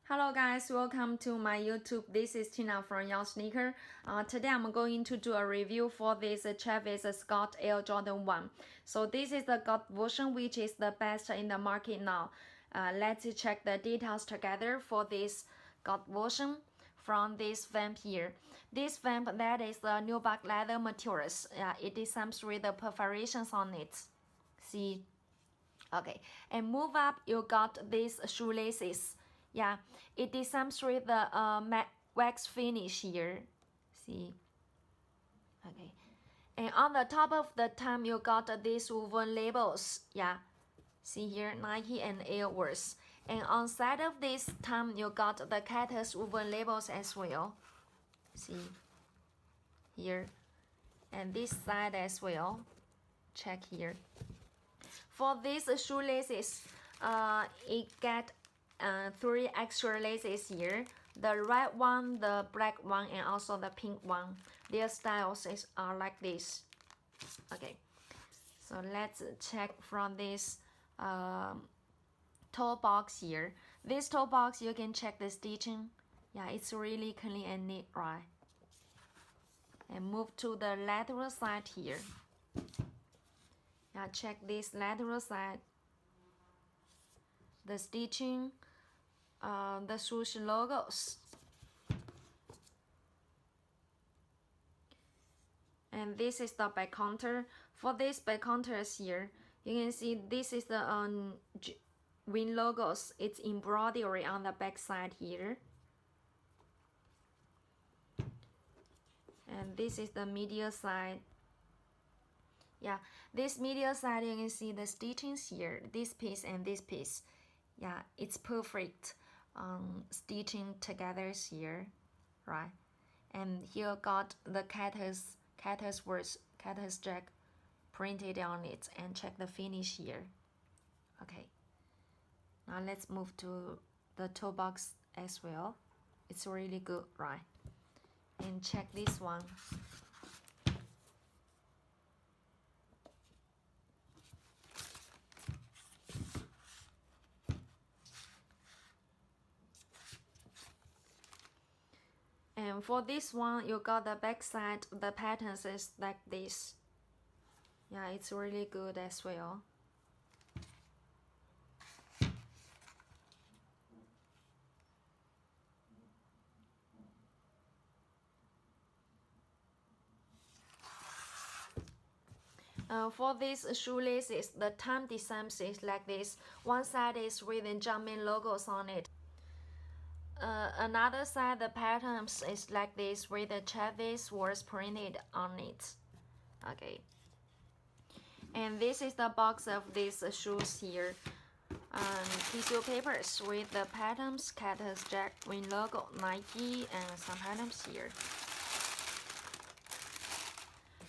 Hello guys, welcome to my YouTube. This is Tina from ursneaker. Today I'm going to do a review for this Travis Scott Air Jordan 1. So this is the God version which is the best in the market now. Let's check the details together for this God version from this vamp here. This vamp that is the nubuck leather materials. It is some with the perforations on it. See? Okay, and move up you got these shoelaces. Yeah, it is some with the matte wax finish here. See? Okay, and on the top of the thumb you got these woven labels. Yeah, see here, Nike and Airworks. And on side of this thumb you got the Cactus woven labels as well. See? Here, and this side as well. Check here. For these shoelaces, it get 3 extra laces here. The red one, the black one, and also the pink one. Their styles are like this. Okay, so let's check from this toe box here. This toe box, you can check the stitching. Yeah, it's really clean and neat, right? And move to the lateral side here. Yeah, check this lateral side. The stitching, the swoosh logos. And this is the back counter. For this back counters here, you can see this is the wing logos. It's embroidery on the back side here. And this is the medial side. Yeah, this medial side you can see the stitchings here, this piece and this piece. Yeah, it's perfect stitching together here, right? And here got the Cactus words, Cactus Jack printed on it, and check the finish here. Okay, now let's move to the toe box as well. It's really good, right? And check this one. And for this one, you got the back side, the patterns is like this. Yeah, it's really good as well. For these shoelaces, the thumb design is like this. One side is with the Jumpman logos on it. Another side, the patterns is like this with the Travis words printed on it. Okay. And this is the box of these shoes here. Tissue papers with the patterns, Cactus Jack wing logo, Nike, and some patterns here.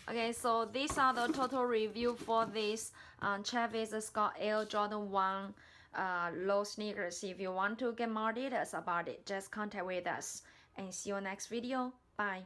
Okay, so these are the total review for this Travis Scott Air Jordan 1 low sneakers. If you want to get more details about it, just contact with us. And see you next video. Bye.